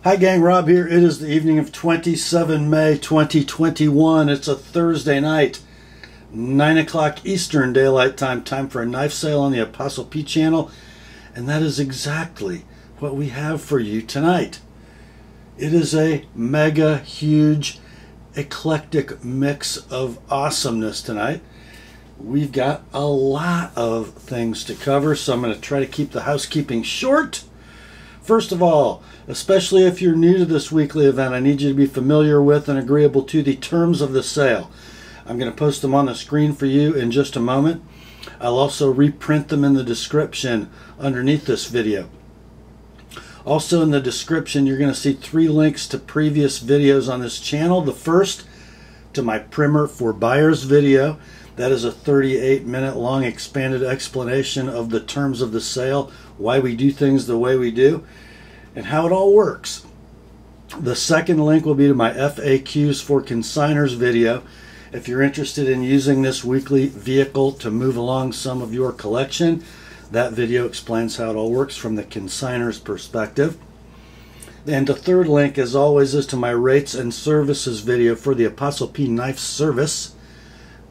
Hi gang, Rob here. It is the evening of 27 May 2021. It's a Thursday night, 9 o'clock Eastern Daylight Time, time for a knife sale on the Apostle P channel. And that is exactly what we have for you tonight. It is a mega huge eclectic mix of awesomeness tonight. We've got a lot of things to cover, so I'm going to try to keep the housekeeping short. First of all, especially if you're new to this weekly event, I need you to be familiar with and agreeable to the terms of the sale. I'm going to post them on the screen for you in just a moment. I'll also reprint them in the description underneath this video. Also in the description, you're going to see 3 links to previous videos on this channel. The first, to my Primer for Buyers video. That is a 38-minute long expanded explanation of the terms of the sale, why we do things the way we do, and how it all works. The second link will be to my FAQs for Consignors video. If you're interested in using this weekly vehicle to move along some of your collection, that video explains how it all works from the consignor's perspective. And the third link, as always, is to my rates and services video for the TheApostleP Knife Service,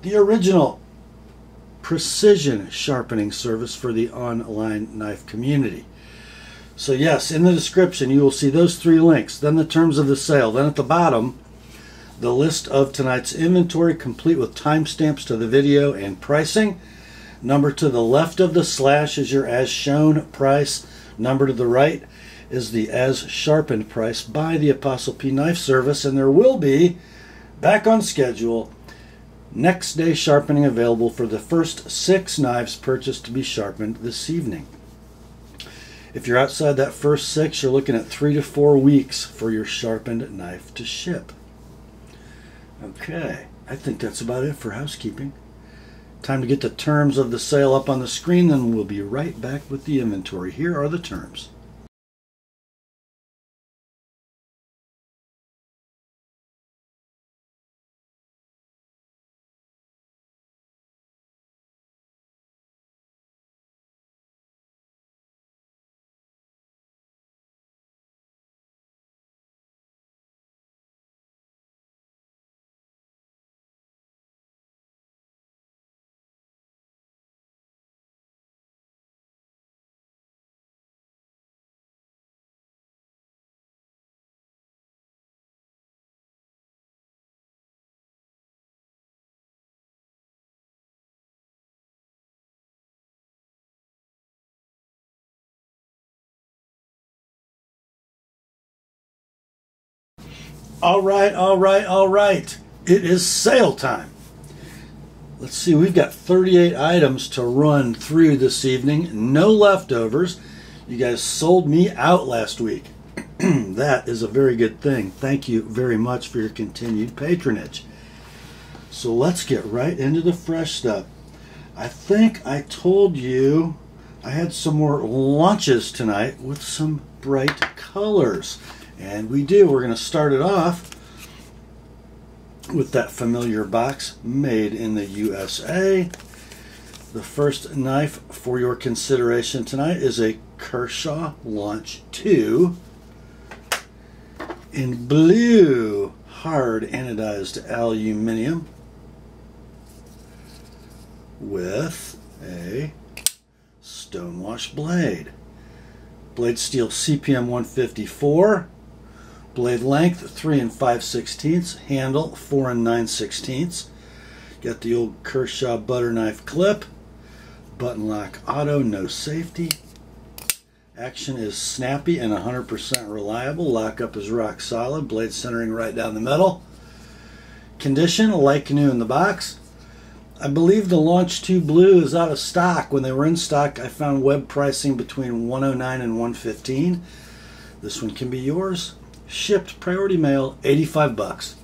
the original precision sharpening service for the online knife community. So yes, in the description you will see those 3 links, then the terms of the sale, then at the bottom the list of tonight's inventory complete with timestamps to the video and pricing. Number to the left of the slash is your as shown price. Number to the right is the as sharpened price by the TheApostleP Knife Service, and there will be, back on schedule, next day sharpening available for the first 6 knives purchased to be sharpened this evening. If you're outside that first 6, you're looking at 3 to 4 weeks for your sharpened knife to ship. Okay, I think that's about it for housekeeping. Time to get the terms of the sale up on the screen, then we'll be right back with the inventory. Here are the terms. All right. It is sale time. Let's see, we've got 38 items to run through this evening. No leftovers. You guys sold me out last week. That is a very good thing. Thank you very much for your continued patronage. So let's get right into the fresh stuff. I think I told you I had some more launches tonight with some bright colors. And we do. We're going to start it off with that familiar box made in the USA. The first knife for your consideration tonight is a Kershaw Launch 2 in blue hard anodized aluminum with a stonewash blade. Blade steel CPM 154. Blade length 3 5/16, handle 4 9/16. Got the old Kershaw butter knife clip, button lock auto, no safety. Action is snappy and 100% reliable. Lockup is rock solid. Blade centering right down the middle. Condition like new in the box. I believe the Launch 2 Blue is out of stock. When they were in stock, I found web pricing between $109 and $115. This one can be yours. Shipped Priority Mail, 85 bucks.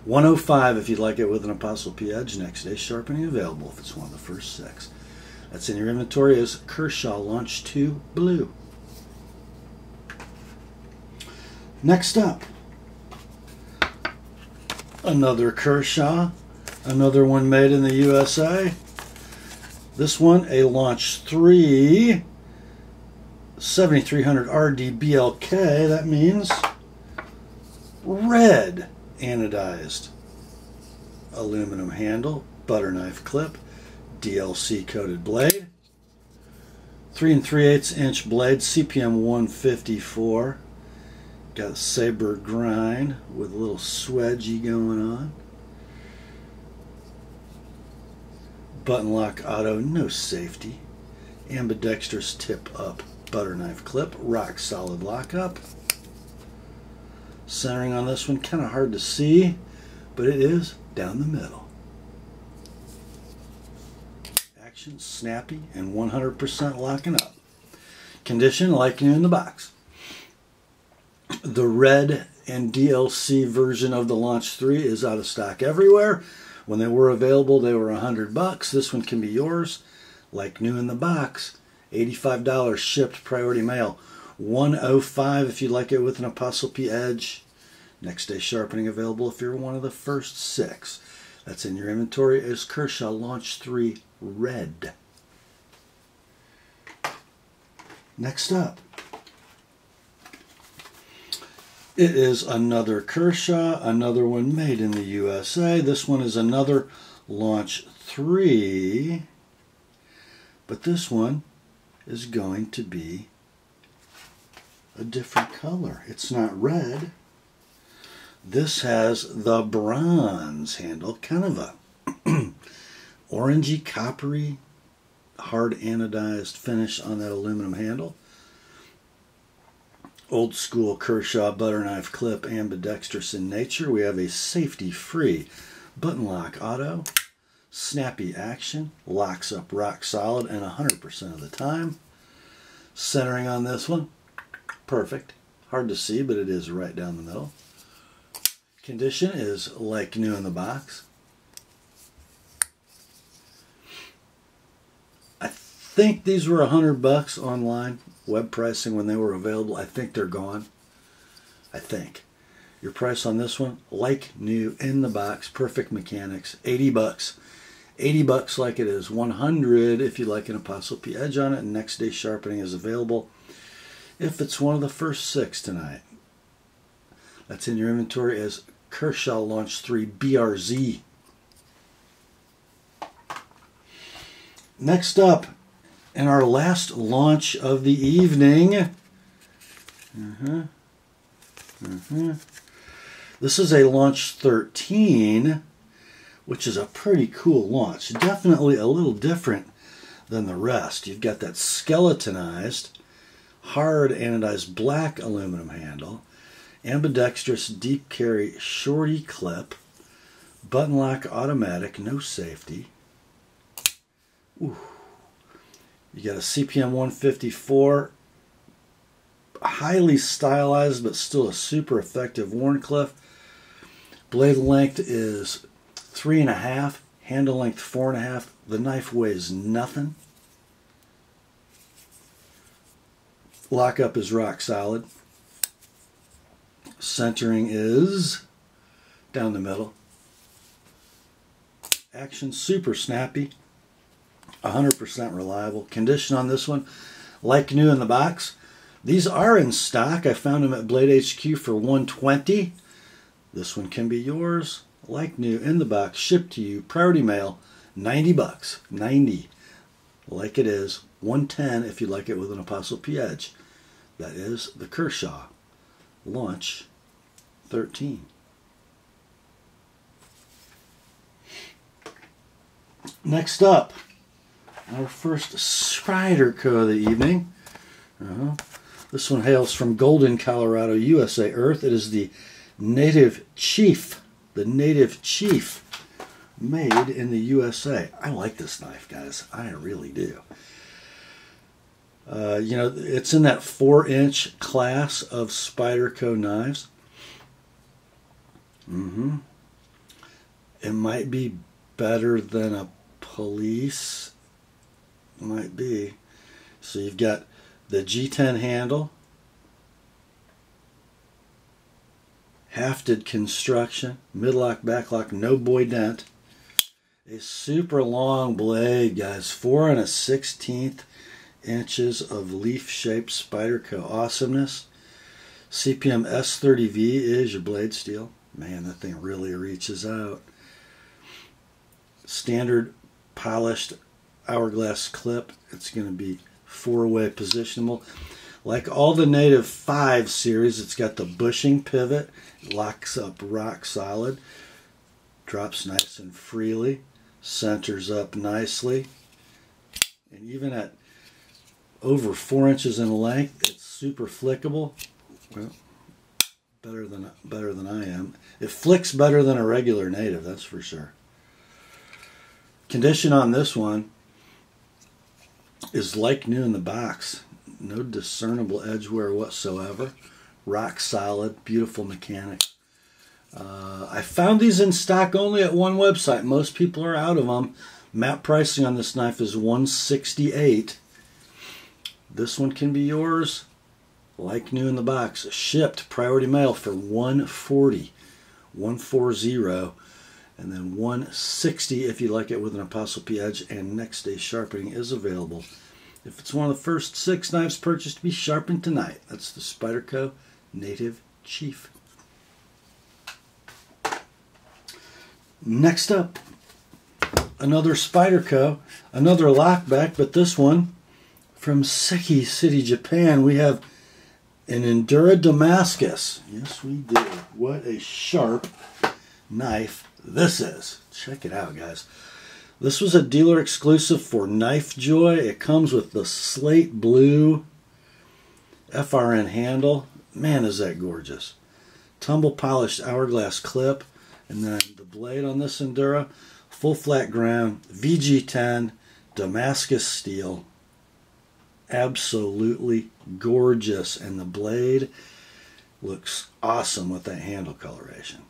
$105 if you'd like it with an Apostle P edge. Next day sharpening available if it's one of the first 6. That's in your inventory as Kershaw Launch 2 Blue. Next up, another Kershaw, another one made in the USA. This one, a Launch 3 7300 RDBLK, that means red anodized aluminum handle, butter knife clip, DLC coated blade, 3 3/8 inch blade, CPM 154. Got a saber grind with a little swedgy going on. Button lock auto, no safety. Ambidextrous tip up butter knife clip, rock solid lockup. Centering on this one, kind of hard to see, but it is down the middle. Action, snappy, and 100% locking up. Condition like new in the box. The red and DLC version of the Launch 3 is out of stock everywhere. When they were available, they were $100. This one can be yours, like new in the box. $85 shipped, priority mail. $105 if you'd like it with an Apostle P edge. Next day sharpening available if you're one of the first 6. That's in your inventory is Kershaw Launch 3 Red. Next up, it is another Kershaw, another one made in the USA. This one is another Launch 3, but this one is going to be a different color. It's not red. This has the bronze handle, kind of a orangey, coppery, hard anodized finish on that aluminum handle. Old school Kershaw butter knife clip, ambidextrous in nature. We have a safety-free button lock auto, snappy action, locks up rock solid and 100% of the time. Centering on this one, perfect. Hard to see, but it is right down the middle. Condition is like new in the box. I think these were $100 online. Web pricing when they were available. I think they're gone. I think. Your price on this one, like new in the box, perfect mechanics, $80. $80 like it is, $100 if you like an Apostle P edge on it, and next day sharpening is available if it's one of the first 6 tonight. That's in your inventory as Kershaw Launch 3 BRZ. Next up, in our last launch of the evening, this is a Launch 13, which is a pretty cool launch. Definitely a little different than the rest. You've got that skeletonized, hard anodized black aluminum handle, ambidextrous deep carry shorty clip, button lock automatic, no safety. Ooh. You got a CPM 154, highly stylized but still a super effective Wharncliffe. Blade length is 3.5, handle length 4.5. The knife weighs nothing. Lockup is rock solid. Centering is down the middle. Action super snappy. 100% reliable. Condition on this one, like new in the box. These are in stock. I found them at Blade HQ for $120. This one can be yours, like new in the box, shipped to you, priority mail, $90. $90, like it is. $110 if you like it with an Apostle P edge. That is the Kershaw Launch 13. Next up, our first Spyderco of the evening. This one hails from Golden, Colorado, USA Earth. It is the Native Chief. The Native Chief, made in the USA. I like this knife, guys. I really do. You know, it's in that 4-inch class of Spyderco knives. It might be better than a police. Might be. So you've got the G10 handle, hafted construction, midlock, backlock, no boy dent. A super long blade, guys, 4 1/16 inches of leaf-shaped Spyderco awesomeness. CPM S30V is your blade steel. Man, that thing really reaches out. Standard polished hourglass clip. It's going to be 4-way positionable. Like all the Native 5 series, it's got the bushing pivot. It locks up rock solid. Drops nice and freely. Centers up nicely. And even at over 4 inches in length, it's super flickable. Well, better than I am. It flicks better than a regular Native, that's for sure. Condition on this one is like new in the box. No discernible edge wear whatsoever. Rock solid, beautiful mechanics. I found these in stock only at one website. Most people are out of them. Map pricing on this knife is $168. This one can be yours, like new in the box. Shipped priority mail for $140, $140, and then $160 if you like it with an ApostleP edge. And next day sharpening is available. If it's one of the first 6 knives purchased to be sharpened tonight, that's the Spyderco Native Chief. Next up, another Spyderco, another Lockback, but this one from Seki City, Japan. We have an Endura Damascus. Yes, we do. What a sharp knife this is. Check it out, guys. This was a dealer exclusive for Knife Joy. It comes with the slate blue FRN handle. Man, is that gorgeous. Tumble polished hourglass clip. And then the blade on this Endura, full flat ground, VG10, Damascus steel. Absolutely gorgeous. And the blade looks awesome with that handle coloration.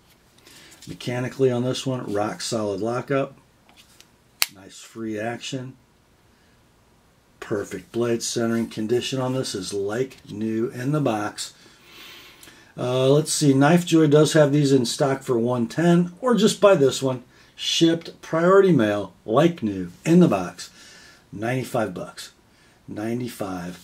Mechanically on this one, rock solid lockup. Nice free action. Perfect blade centering. Condition on this is like new in the box. Let's see. Knife Joy does have these in stock for $110, or just buy this one. Shipped priority mail, like new in the box. $95. $95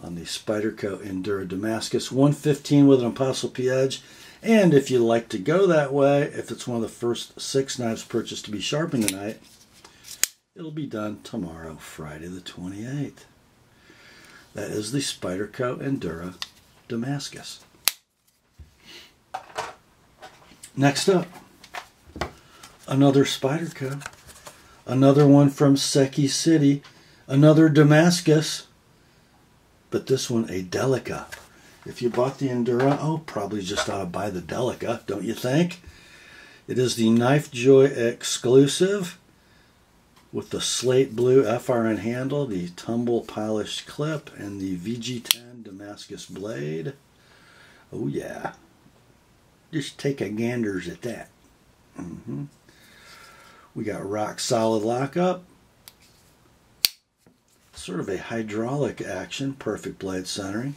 on the Spyderco Endura Damascus. $115 with an ApostleP edge. And if you like to go that way, if it's one of the first 6 knives purchased to be sharpened tonight, it'll be done tomorrow, Friday the 28th. That is the Spyderco Endura Damascus. Next up, another Spyderco, another one from Seki City, another Damascus, but this one a Delica. If you bought the Endura, oh, probably just ought to buy the Delica, don't you think? It is the Knife Joy exclusive with the slate blue FRN handle, the tumble polished clip, and the VG10 Damascus blade. Oh yeah. Just take a ganders at that. We got rock solid lockup. Sort of a hydraulic action. Perfect blade centering.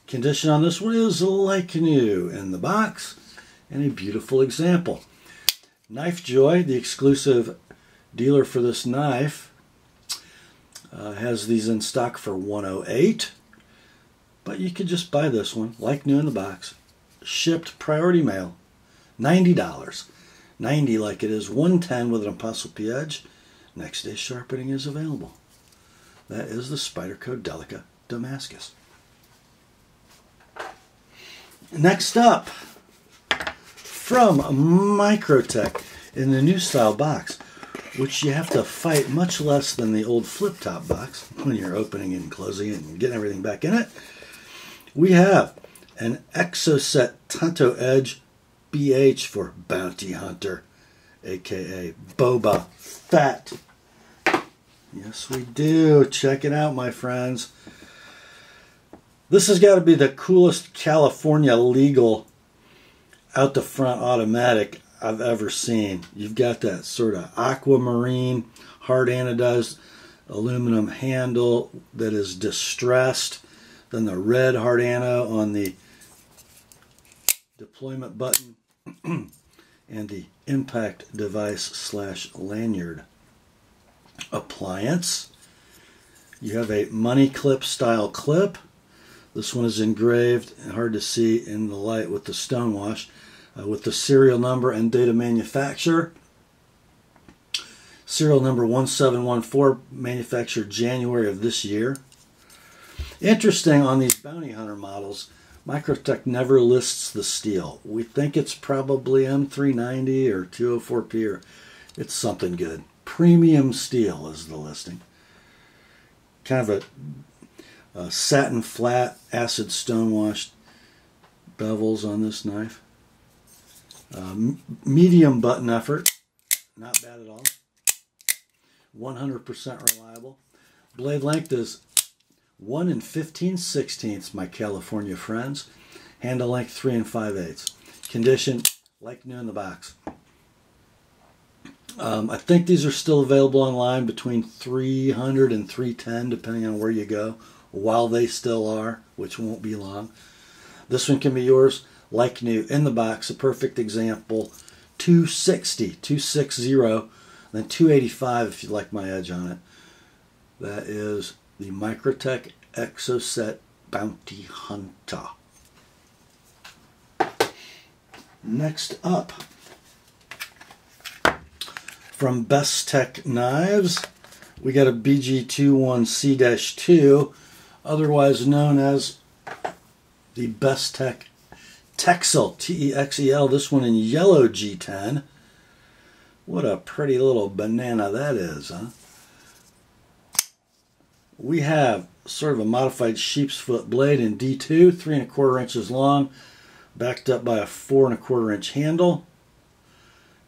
Condition on this one is like new in the box. And a beautiful example. Knife Joy, the exclusive dealer for this knife, has these in stock for $108. But you could just buy this one, like new in the box. Shipped priority mail, $90. $90 like it is, $110 with an ApostleP edge. Next day sharpening is available. That is the Spyderco Delica Damascus. Next up, from Microtech in the new style box, which you have to fight much less than the old flip-top box when you're opening and closing it and getting everything back in it. We have an Exocet Tanto Edge BH for Bounty Hunter, aka Boba Fett. Yes, we do. Check it out, my friends. This has got to be the coolest California legal out the front automatic I've ever seen. You've got that sort of aquamarine, hard anodized aluminum handle that is distressed. Then the red hard ano on the deployment button and the impact device / lanyard. appliance. You have a money clip style clip. This one is engraved and hard to see in the light with the stonewash, with the serial number and date of manufacture. Serial number 1714, manufactured January of this year. Interesting, on these bounty hunter models, Microtech never lists the steel. We think it's probably M390 or 204P, or it's something good. Premium steel is the listing. Kind of a satin flat acid stonewashed bevels on this knife. Medium button effort, not bad at all. 100% reliable. Blade length is 1 15/16, my California friends. Handle length 3 5/8. Condition like new in the box. I think these are still available online between $300 and $310, depending on where you go, while they still are, which won't be long. This one can be yours like new in the box. A perfect example, $260, then $285 if you like my edge on it. That is the Microtech Exocet Bounty Hunter. Next up, from Bestech Knives, we got a BG21C-2, otherwise known as the Bestech Texel, Texel. This one in yellow G10. What a pretty little banana that is, huh? We have sort of a modified sheep's foot blade in D2, 3 1/4 inches long, backed up by a 4 1/4 inch handle.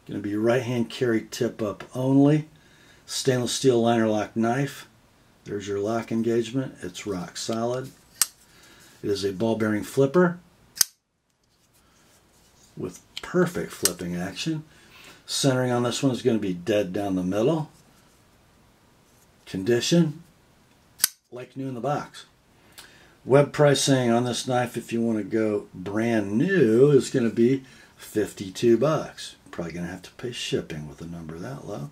Going to be right hand carry tip up only. Stainless steel liner lock knife. There's your lock engagement. It's rock solid. It is a ball bearing flipper with perfect flipping action. Centering on this one is going to be dead down the middle. Condition like new in the box. Web pricing on this knife, if you want to go brand new, is going to be $52. Probably going to have to pay shipping with a number that low.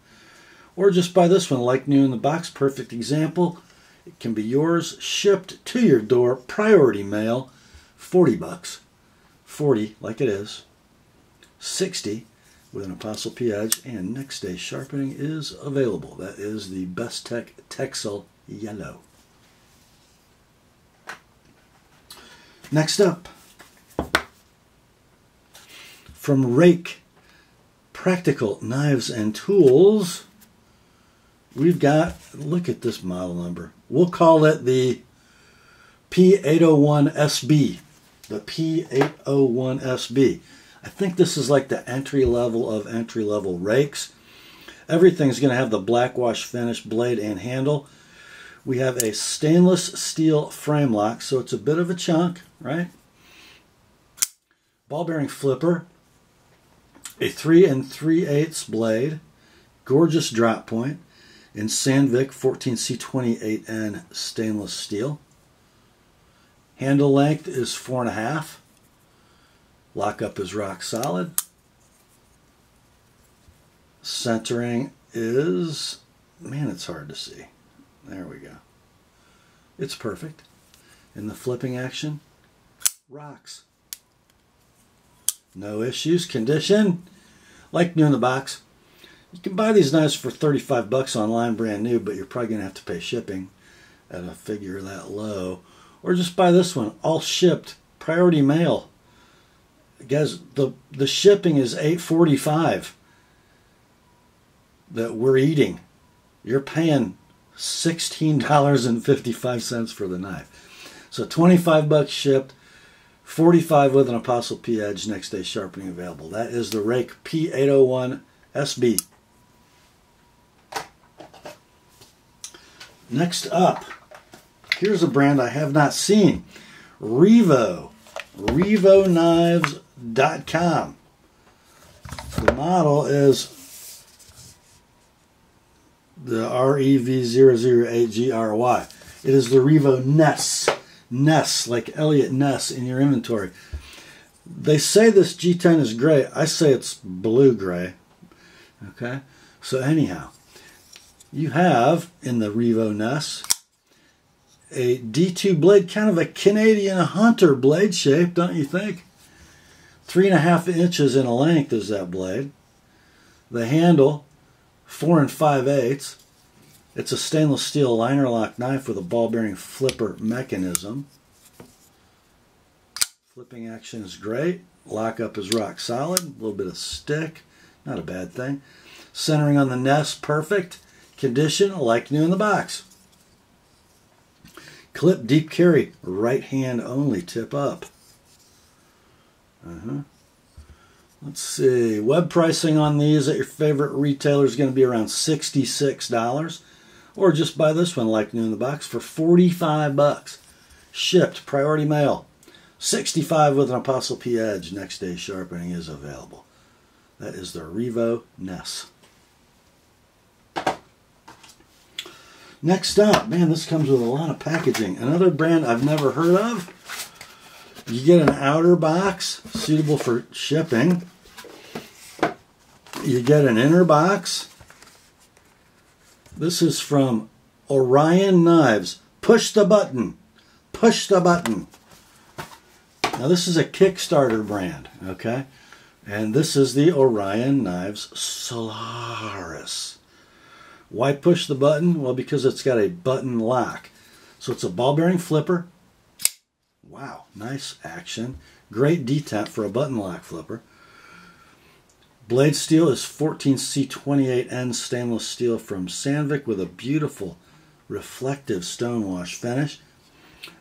Or just buy this one like new in the box. Perfect example. It can be yours, shipped to your door, priority mail, $40. 40 like it is. 60 with an ApostleP edge, and next day sharpening is available. That is the Bestech Texel Yellow. Next up, from Ruike Practical Knives and Tools, we've got, look at this model number. We'll call it the P801SB. The P801SB. I think this is like the entry level of entry level rakes. Everything's going to have the black wash finish, blade and handle. We have a stainless steel frame lock, so it's a bit of a chunk, right? Ball bearing flipper, a 3 3/8 blade, gorgeous drop point in Sandvik 14C28N stainless steel. Handle length is 4 1/2. Lockup is rock solid. Centering is, man, it's hard to see. There we go. It's perfect. In the flipping action, rocks. No issues. Condition like new in the box. You can buy these knives for $35 online brand new, but you're probably going to have to pay shipping at a figure that low. Or just buy this one, all shipped, priority mail. Guys, the shipping is $8.45 that we're eating. You're paying $16.55 for the knife. So $25 shipped, $45 with an ApostleP edge, next day sharpening available. That is the Ruike P801 SB. Next up, here's a brand I have not seen. Revo. RevoKnives.com. The model is the REV008GRY. It is the Revo Ness. Ness, like Elliot Ness in your inventory. They say this G10 is gray. I say it's blue gray. Okay? So anyhow, you have, in the Revo Ness, a D2 blade, kind of a Canadian hunter blade shape, don't you think? 3.5 inches in length is that blade. The handle, 4 5/8. It's a stainless steel liner lock knife with a ball bearing flipper mechanism. Flipping action is great. Lockup is rock solid. A little bit of stick, not a bad thing. Centering on the Ness, perfect. Condition, like new in the box. Clip deep carry, right hand only, tip up. Let's see, web pricing on these at your favorite retailer is going to be around $66. Or just buy this one like new in the box for $45. Shipped, priority mail. $65 with an ApostleP edge. Next day sharpening is available. That is the Revo Ness. Next up, man, this comes with a lot of packaging. Another brand I've never heard of. You get an outer box suitable for shipping. You get an inner box. This is from Orion Knives. Push the button. Push the button. Now this is a Kickstarter brand, okay? And this is the Orion Knives Solaris. Why push the button? Well, because it's got a button lock. So it's a ball bearing flipper. Wow, nice action. Great detent for a button lock flipper. Blade steel is 14C28N stainless steel from Sandvik with a beautiful reflective stonewash finish.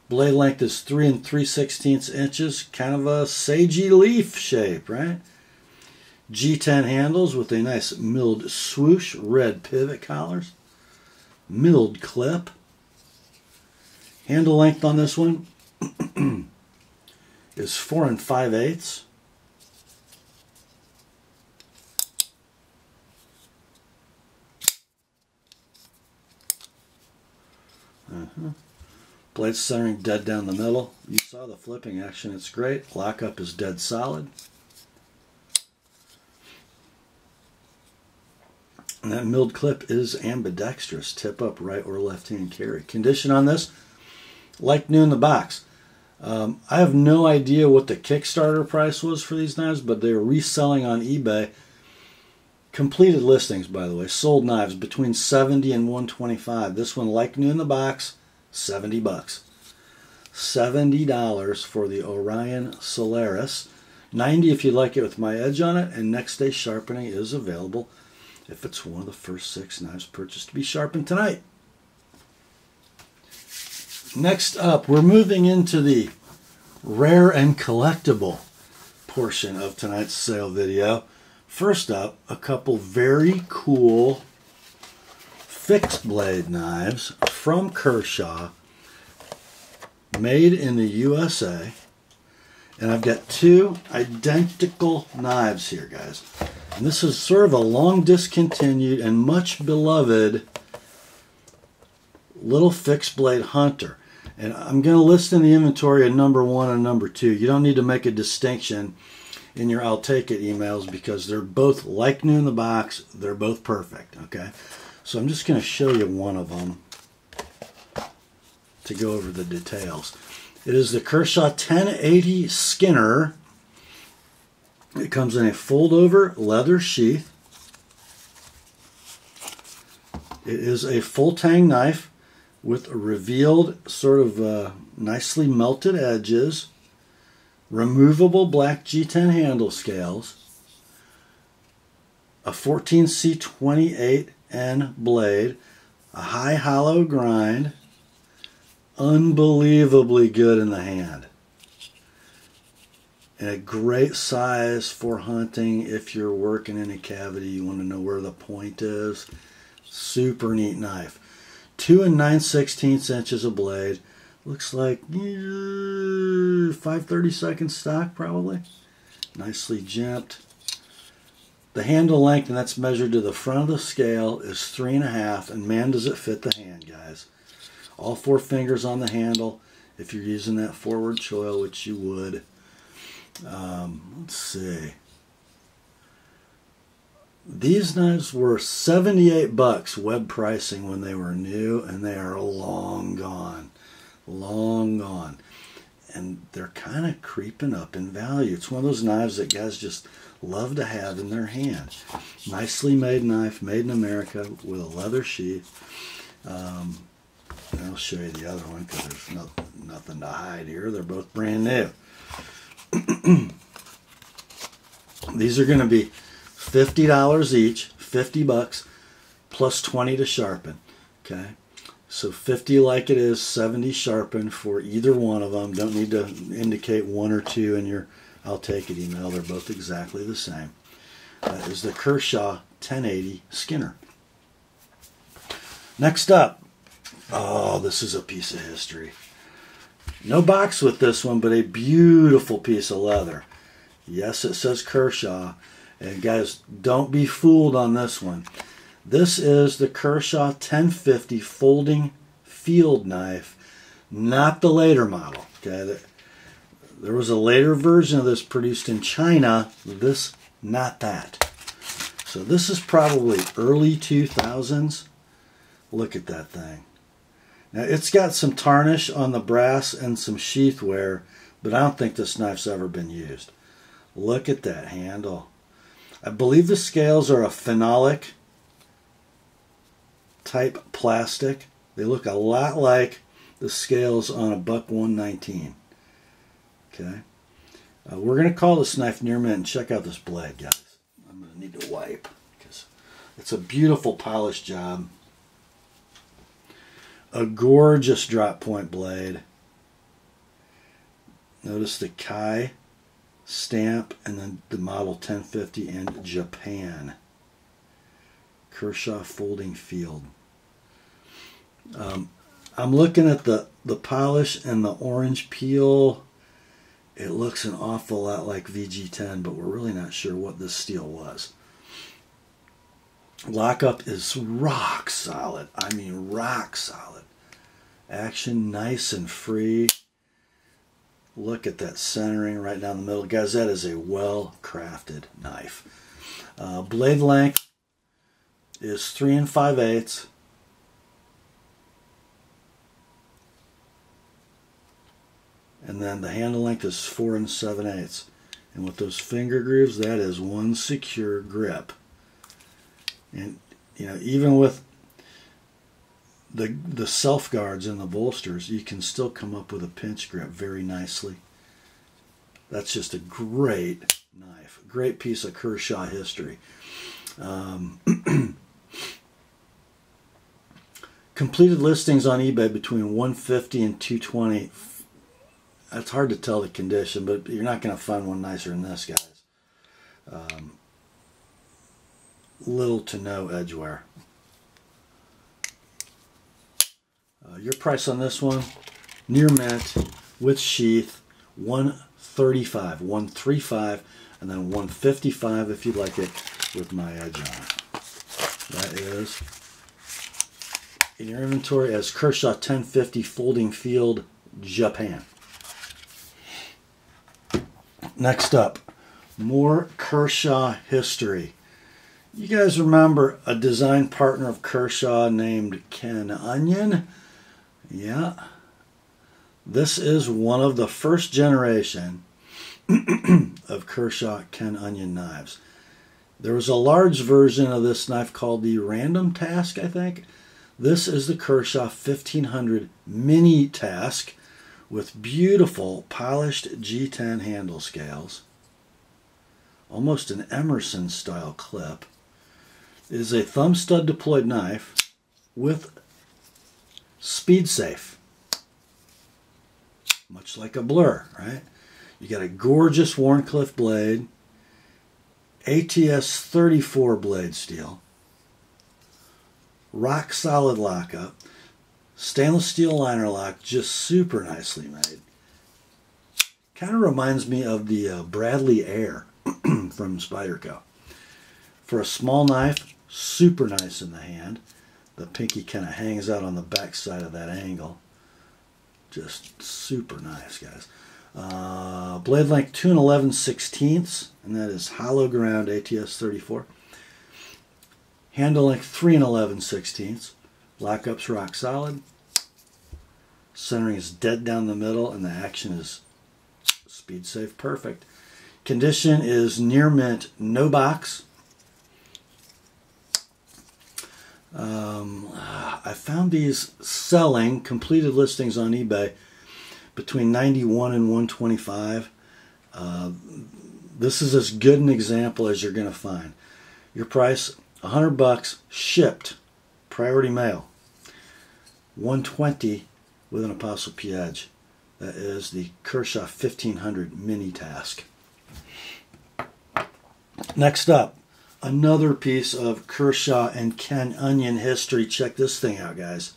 Blade length is 3 3/16 inches, kind of a sagey leaf shape, right? G10 handles with a nice milled swoosh, red pivot collars, milled clip. Handle length on this one is 4 5/8. Blade centering dead down the middle. You saw the flipping action, it's great. Lockup is dead solid. And that milled clip is ambidextrous, tip up, right or left hand carry. Condition on this, like new in the box. I have no idea what the Kickstarter price was for these knives, but they're reselling on eBay. Completed listings, by the way. Sold knives between $70 and $125. This one, like new in the box, $70. $70 for the Orion Solaris. $90 if you'd like it with my edge on it, and next day sharpening is available if it's one of the first 6 knives purchased to be sharpened tonight. Next up, we're moving into the rare and collectible portion of tonight's sale video. First up, a couple very cool fixed blade knives from Kershaw, made in the USA. And I've got 2 identical knives here, guys. And this is sort of a long discontinued and much beloved little fixed blade hunter. And I'm going to list in the inventory a number 1 and number 2. You don't need to make a distinction in your I'll take it emails because they're both like new in the box. They're both perfect, okay? So I'm just going to show you one of them to go over the details. It is the Kershaw 1080 Skinner. It comes in a fold-over leather sheath. It is a full-tang knife with revealed sort of nicely melted edges, removable black G10 handle scales, a 14C28N blade, a high hollow grind, unbelievably good in the hand. And a great size for hunting if you're working in a cavity, you want to know where the point is. Super neat knife. 2 9/16 inches of blade. Looks like 5/32 stock probably. Nicely jimped. The handle length, and that's measured to the front of the scale, is 3.5, and man does it fit the hand, guys. All 4 fingers on the handle if you're using that forward choil, which you would. Let's see. These knives were 78 bucks web pricing when they were new, and they are long gone. Long gone. And they're kind of creeping up in value. It's one of those knives that guys just love to have in their hand. Nicely made knife, made in America with a leather sheath. And I'll show you the other one because there's nothing to hide here. They're both brand new. These are going to be $50 each, 50 bucks, plus 20 to sharpen. Okay, so 50 like it is, 70 sharpen for either one of them. Don't need to indicate one or two in your I'll take it email. They're both exactly the same. That is the Kershaw 1080 Skinner. Next up, oh, this is a piece of history. No box with this one, but a beautiful piece of leather. Yes, it says Kershaw. And guys, don't be fooled on this one. This is the Kershaw 1050 folding field knife, not the later model. Okay, there was a later version of this produced in China. This, not that. So this is probably early 2000s. Look at that thing. Now it's got some tarnish on the brass and some sheath wear, but I don't think this knife's ever been used. Look at that handle. I believe the scales are a phenolic type plastic. They look a lot like the scales on a Buck 119. Okay. We're going to call this knife near mint and check out this blade, guys. I'm going to need to wipe because it's a beautiful polished job. A gorgeous drop point blade. Notice the Kai stamp and then the model 1050 in Japan. Kershaw folding field. I'm looking at the polish and the orange peel. It looks an awful lot like VG10, but we're really not sure what this steel was. Lockup is rock solid. I mean rock solid. Action nice and free. Look at that centering right down the middle. Guys, that is a well-crafted knife. Blade length is 3 5/8. And then the handle length is 4 7/8. And with those finger grooves, that is one secure grip. And, you know, even with the self guards in the bolsters, you can still come up with a pinch grip very nicely. That's just a great knife, a great piece of Kershaw history. Completed listings on eBay between $150 and $220. It's hard to tell the condition, but you're not going to find one nicer than this, guys. Little to no edge wear. Your price on this one, near mint with sheath, $135, $135, and then $155 if you'd like it with my edge on it. That is in your inventory as Kershaw 1050 folding field, Japan. Next up, more Kershaw history. You guys remember a design partner of Kershaw named Ken Onion? Yeah. This is one of the first generation of Kershaw Ken Onion knives. There was a large version of this knife called the Random Task, I think. This is the Kershaw 1500 Mini Task with beautiful polished G10 handle scales. Almost an Emerson style clip. It is a thumb stud deployed knife with speed safe. Much like a Blur, right? You got a gorgeous Wharncliffe blade, ATS 34 blade steel, rock solid lockup, stainless steel liner lock, just super nicely made. Kind of reminds me of the Bradley Air from Spyderco. For a small knife, super nice in the hand. The pinky kind of hangs out on the back side of that angle. Just super nice, guys. Blade length 2 11/16, and that is hollow ground ATS 34. Handle length 3 11/16. Lockup's rock solid. Centering is dead down the middle, and the action is speed safe perfect. Condition is near mint, no box. I found these selling completed listings on eBay between 91 and 125. This is as good an example as you're going to find. Your price, $100, shipped, priority mail, 120 with an ApostleP edge. That is the Kershaw 1500 mini task. Next up, another piece of Kershaw and Ken Onion history. Check this thing out, guys.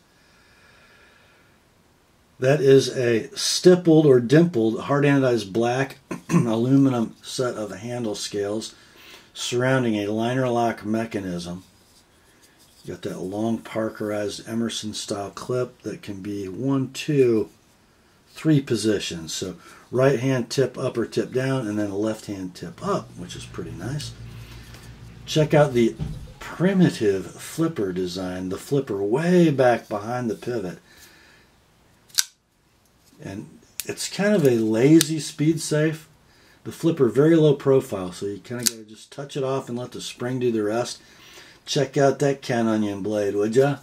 That is a stippled or dimpled hard anodized black aluminum set of handle scales surrounding a liner lock mechanism. You got that long parkerized Emerson style clip that can be 1, 2, 3 positions. So right hand tip up or tip down, and then a left hand tip up, which is pretty nice. Check out the primitive flipper design, the flipper way back behind the pivot. And it's kind of a lazy speed safe. The flipper very low profile, so you kind of got to just touch it off and let the spring do the rest. Check out that Ken Onion blade, would ya?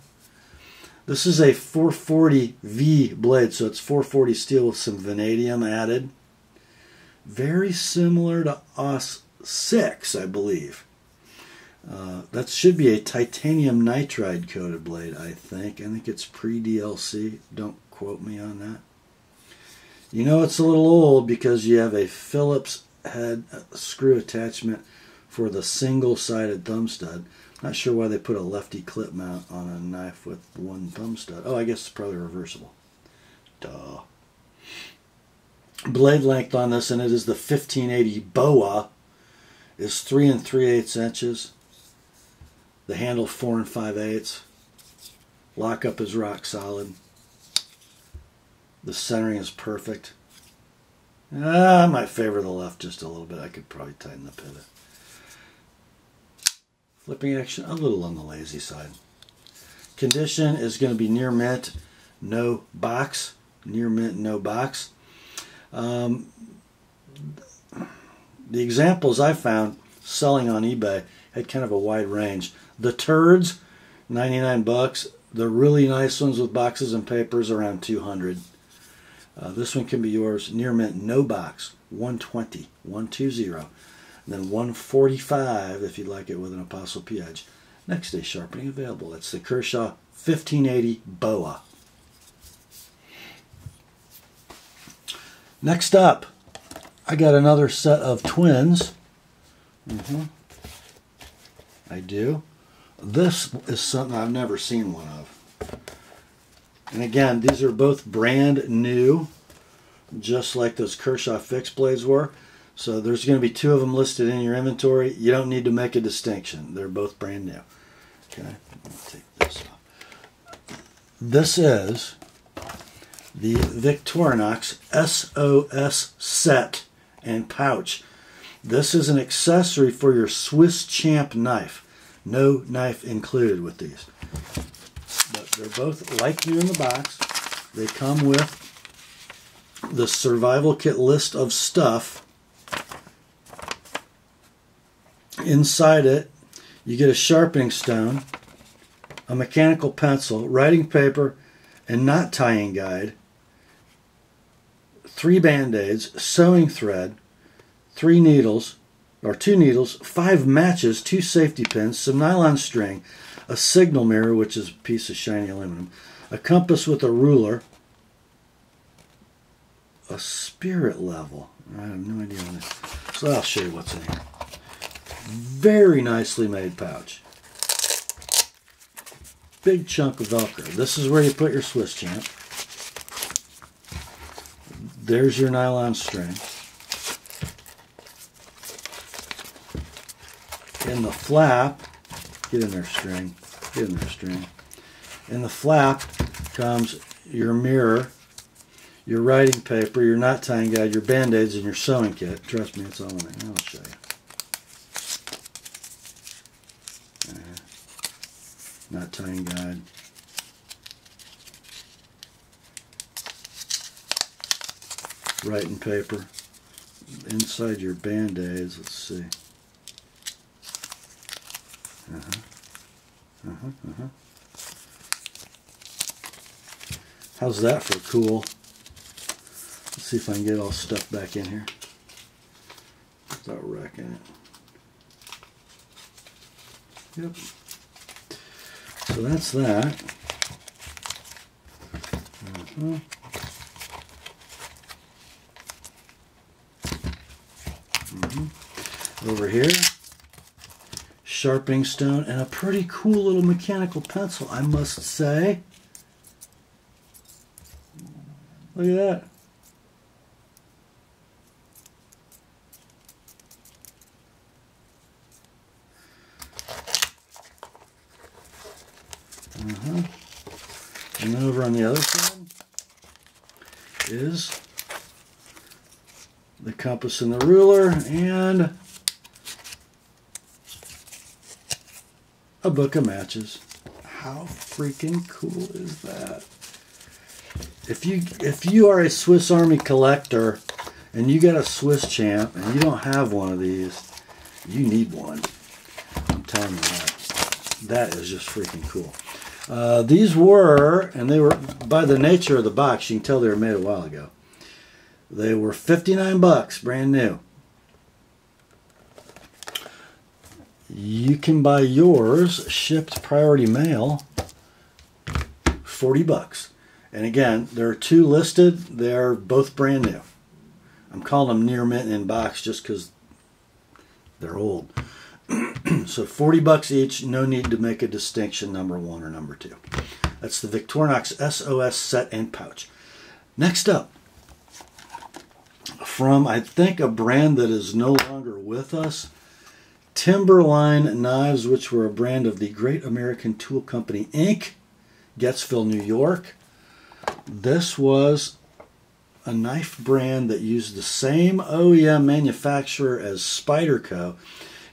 This is a 440V blade, so it's 440 steel with some vanadium added. Very similar to OS 6, I believe. That should be a titanium nitride coated blade, I think. I think it's pre-DLC. Don't quote me on that. You know it's a little old because you have a Phillips head screw attachment for the single-sided thumb stud. Not sure why they put a lefty clip mount on a knife with one thumb stud. Oh, I guess it's probably reversible. Duh. Blade length on this, and it is the 1580 BOA, is 3 3/8 inches. The handle 4 5/8. Lockup is rock solid. The centering is perfect. I might favor the left just a little bit. I could probably tighten the pivot. Flipping action, a little on the lazy side. Condition is going to be near mint, no box. Near mint, no box. The examples I found selling on eBay had kind of a wide range. The turds, $99. The really nice ones with boxes and papers, around $200. This one can be yours. Near mint, no box, $120, $120. And then $145 if you'd like it with an ApostleP edge. Next day sharpening available. That's the Kershaw 1580 BOA. Next up, I got another set of twins. I do. This is something I've never seen one of. And again, these are both brand new, just like those Kershaw fixed blades were. So there's going to be 2 of them listed in your inventory. You don't need to make a distinction. They're both brand new. Okay, take this off. This is the Victorinox SOS set and pouch. This is an accessory for your Swiss Champ knife. No knife included with these. But they're both like new in the box. They come with the survival kit list of stuff. Inside it, you get a sharpening stone, a mechanical pencil, writing paper, and knot tying guide, 3 band-aids, sewing thread, 3 needles, or 2 needles, 5 matches, 2 safety pins, some nylon string, a signal mirror, which is a piece of shiny aluminum, a compass with a ruler, a spirit level. I have no idea what it is. So I'll show you what's in here. Very nicely made pouch. Big chunk of Velcro. This is where you put your Swiss Champ. There's your nylon string. In the flap, get in there string, get in there string. In the flap comes your mirror, your writing paper, your knot tying guide, your band-aids, and your sewing kit. Trust me, it's all in there. I'll show you. not tying guide. Writing paper. Inside your Band-Aids, let's see. How's that for cool? Let's see if I can get all stuff back in here without wrecking it. Yep. So that's that. Over here, sharpening stone and a pretty cool little mechanical pencil, I must say. Look at that. And then over on the other side is the compass and the ruler and a book of matches. How freaking cool is that? If you are a Swiss Army collector and you got a Swiss Champ and you don't have one of these, you need one. I'm telling you that. That is just freaking cool. These were, and they were, by the nature of the box, you can tell they were made a while ago. They were 59 bucks, brand new. You can buy yours shipped priority mail, 40 bucks. And again, there are two listed. They're both brand new. I'm calling them near mint in box just because they're old. So 40 bucks each, no need to make a distinction, number 1 or number 2. That's the Victorinox SOS set and pouch. Next up, from I think a brand that is no longer with us, Timberline knives, which were a brand of the Great American Tool Company, Inc., Gettsville, New York. This was a knife brand that used the same OEM manufacturer as Spyderco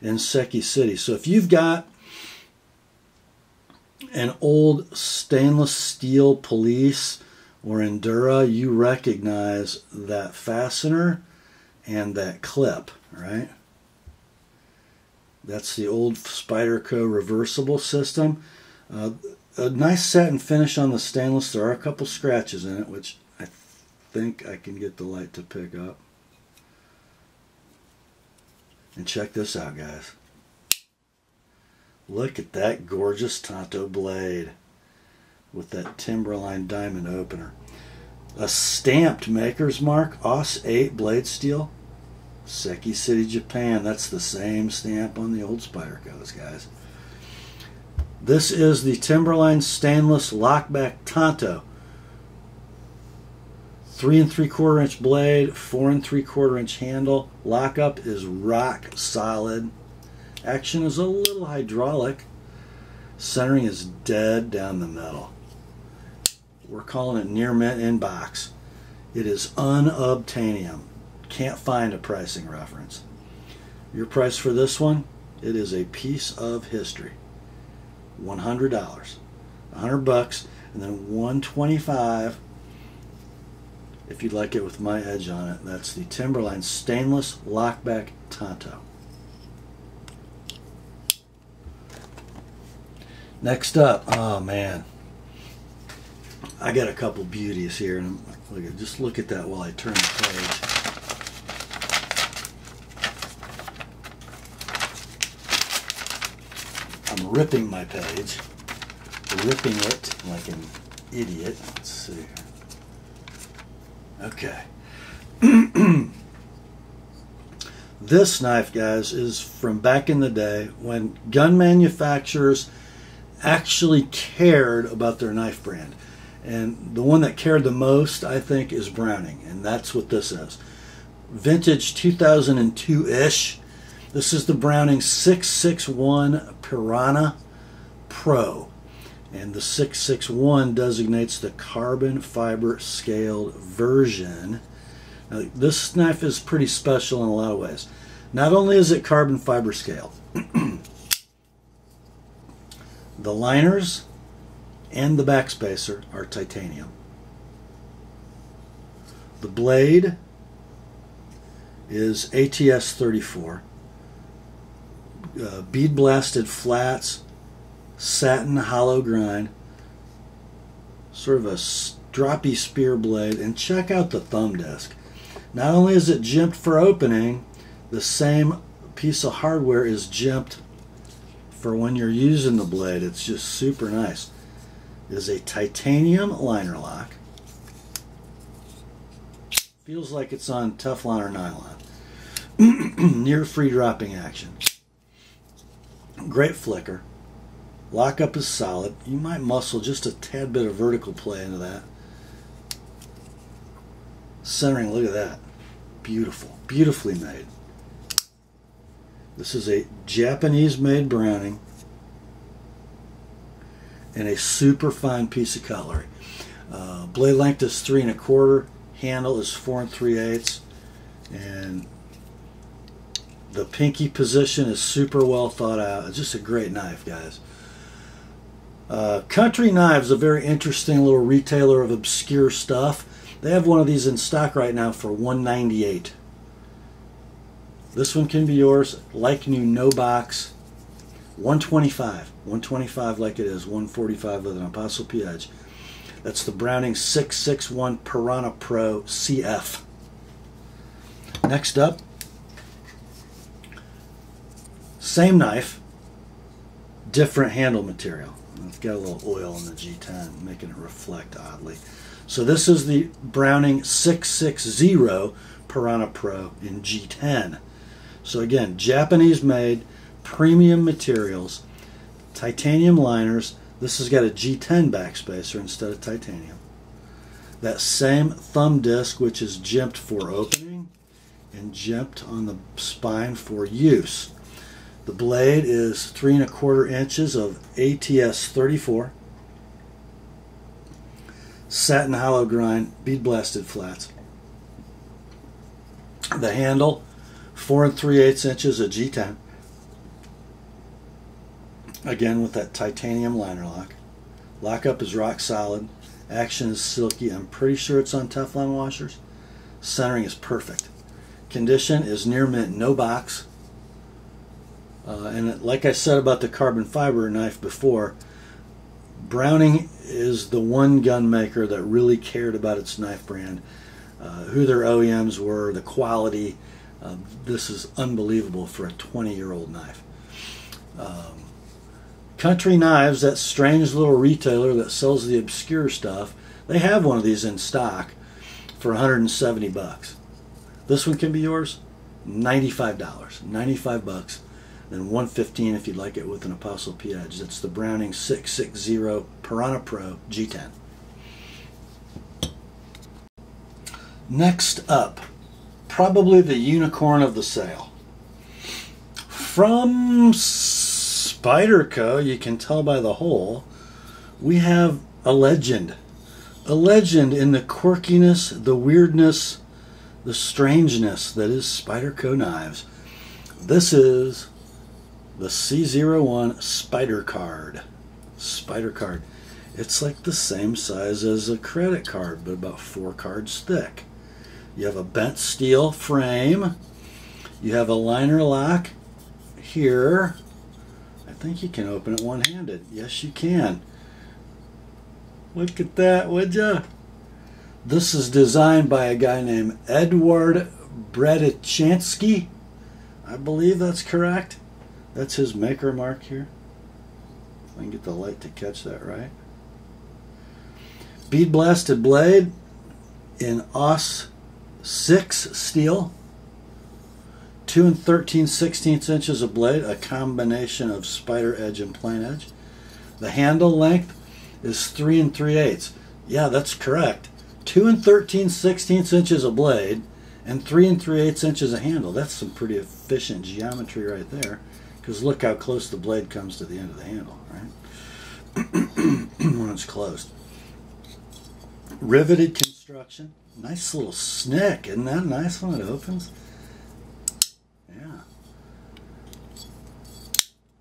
in Seki City. So if you've got an old stainless steel Police or Endura, you recognize that fastener and that clip, right? That's the old Spyderco reversible system. A nice satin finish on the stainless. There are a couple scratches in it, which I think I can get the light to pick up. And check this out, guys. Look at that gorgeous Tanto blade with that Timberline diamond opener. A stamped maker's mark, AUS 8 blade steel, Seki City, Japan. That's the same stamp on the old Spydercos, guys. This is the Timberline stainless Lockback Tanto. 3 3/4 inch blade, 4 3/4 inch handle. Lockup is rock solid. Action is a little hydraulic. Centering is dead down the middle. We're calling it near mint in box. It is unobtainium. Can't find a pricing reference. Your price for this one, it is a piece of history. $100. 100 bucks, and then $125 if you'd like it with my edge on it. That's the Timberline stainless Lockback Tanto. Next up, oh man, I got a couple beauties here, and just look at that while I turn the page. I'm ripping my page, ripping it like an idiot. Let's see here. Okay. This knife, guys, is from back in the day when gun manufacturers actually cared about their knife brand. And the one that cared the most, I think, is Browning. And that's what this is. Vintage 2002-ish. This is the Browning 661 Piranha Pro. And the 661 designates the carbon fiber scaled version. Now, this knife is pretty special in a lot of ways. Not only is it carbon fiber scaled, The liners and the backspacer are titanium. The blade is ATS 34. Bead blasted flats, satin hollow grind, sort of a stroppy spear blade. And check out the thumb disc. Not only is it jimped for opening, the same piece of hardware is jimped for when you're using the blade. It's just super nice. It is a titanium liner lock. Feels like it's on Teflon or nylon. Near free dropping action. Great flicker. Lockup is solid. You might muscle just a tad bit of vertical play into that. Centering, look at that. Beautiful. Beautifully made. This is a Japanese-made Browning and a super fine piece of cutlery. Blade length is 3 1/4. Handle is 4 3/8. And the pinky position is super well thought out. It's just a great knife, guys. Country Knives, a very interesting little retailer of obscure stuff. They have one of these in stock right now for $198. This one can be yours, like new, no box. $125. $125 like it is. $145 with an Apostle P edge. That's the Browning 661 Piranha Pro CF. Next up, same knife, different handle material. It's got a little oil in the G10, making it reflect oddly. So this is the Browning 660 Piranha Pro in G10. So again, Japanese made, premium materials, titanium liners. This has got a G10 backspacer instead of titanium. That same thumb disc, which is jimped for opening and jimped on the spine for use. The blade is 3 1/4 inches of ATS 34. Satin hollow grind, bead blasted flats. The handle, 4 3/8 inches of G10. Again with that titanium liner lock. Lockup is rock solid. Action is silky. I'm pretty sure it's on Teflon washers. Centering is perfect. Condition is near mint, no box. And like I said about the carbon fiber knife before, Browning is the one gun maker that really cared about its knife brand, who their OEMs were, the quality. This is unbelievable for a 20-year-old knife. Country Knives, that strange little retailer that sells the obscure stuff, they have one of these in stock for $170. This one can be yours, $95. 95 bucks. Then $115 if you'd like it with an Apostle P edge. That's the Browning 660 Piranha Pro G10. Next up, probably the unicorn of the sale. From Spyderco, you can tell by the hole, we have a legend. A legend in the quirkiness, the weirdness, the strangeness that is Spyderco knives. This is the C01 Spydercard. Spydercard. It's like the same size as a credit card, but about 4 cards thick. You have a bent steel frame. You have a liner lock here. I think you can open it one-handed. Yes, you can. Look at that, would ya? This is designed by a guy named Edward Bredichansky. I believe that's correct. That's his maker mark here. If I can get the light to catch that right. Bead blasted blade in AUS 6 steel. 2 13/16 inches of blade, a combination of spider edge and plain edge. The handle length is 3 3/8. Yeah, that's correct. 2 13/16 inches of blade and 3 3/8 inches of handle. That's some pretty efficient geometry right there. Because look how close the blade comes to the end of the handle, right? When it's closed. Riveted construction. Nice little snick. Isn't that nice when it opens? Yeah.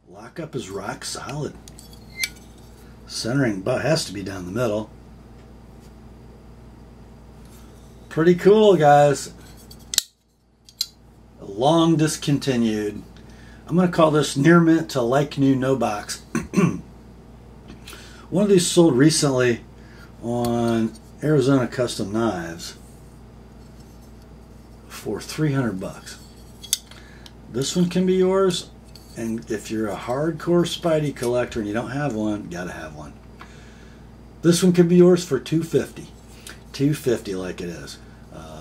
Lockup is rock solid. Centering about has to be down the middle. Pretty cool, guys. Long discontinued. I'm going to call this near mint to like new, no box. One of these sold recently on Arizona Custom Knives for $300. This one can be yours, and if you're a hardcore Spidey collector and you don't have one, you gotta have one. This one can be yours for $250. $250 like it is.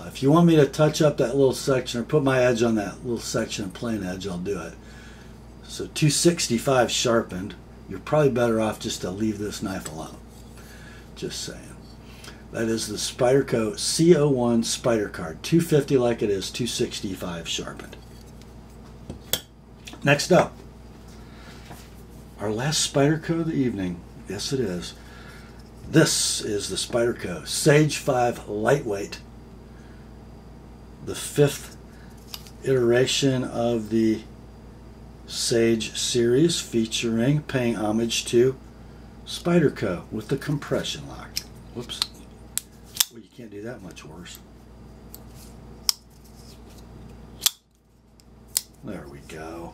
If you want me to touch up that little section or put my edge on that little section of plain edge, I'll do it. So $265 sharpened. You're probably better off just to leave this knife alone. Just saying. That is the Spyderco C01 Spydercard. $250 like it is, $265 sharpened. Next up, our last Spyderco of the evening. Yes, it is. This is the Spyderco Sage 5 Lightweight. The 5th iteration of the Sage series, featuring, paying homage to Spyderco with the compression lock. Whoops. Well, you can't do that much worse. There we go.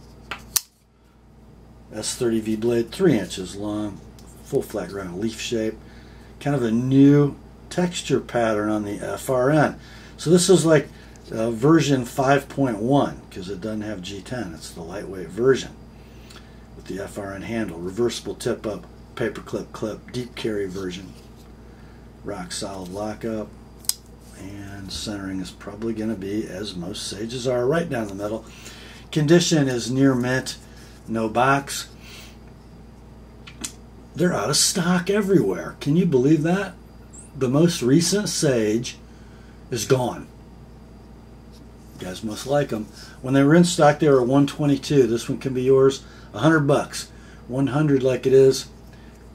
S30V blade, 3 inches long, full flat ground leaf shape. Kind of a new texture pattern on the FRN. So this is like version 5.1 because it doesn't have G10. It's the lightweight version with the FRN handle, reversible tip up, paperclip clip, deep carry version, rock solid lockup, and centering is probably going to be, as most Sages are, right down the middle. Condition is near mint, no box. They're out of stock everywhere. Can you believe that? The most recent Sage is gone. You guys must like them. When they were in stock, they were at $122. This one can be yours, $100. $100 like it is,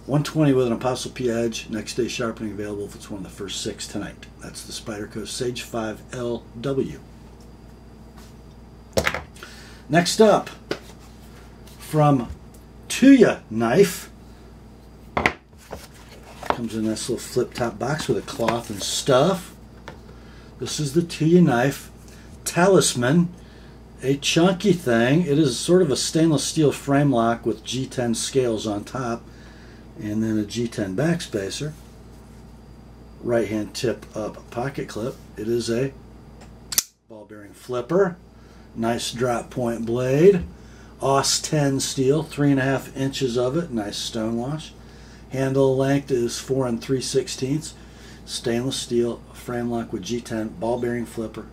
$120 with an ApostleP edge. Next day sharpening available if it's one of the first 6 tonight. That's the Spyderco Sage 5 LW. Next up, from Tuyaknife. Comes in this little flip top box with a cloth and stuff. This is the Tuyaknife Talisman, a chunky thing. It is sort of a stainless steel frame lock with G10 scales on top and then a G10 backspacer. Right hand tip up pocket clip. It is a ball bearing flipper. Nice drop point blade. AUS 10 steel, 3.5 inches of it. Nice stonewash. Handle length is 4 3/16. Stainless steel frame lock with G10 ball bearing flipper.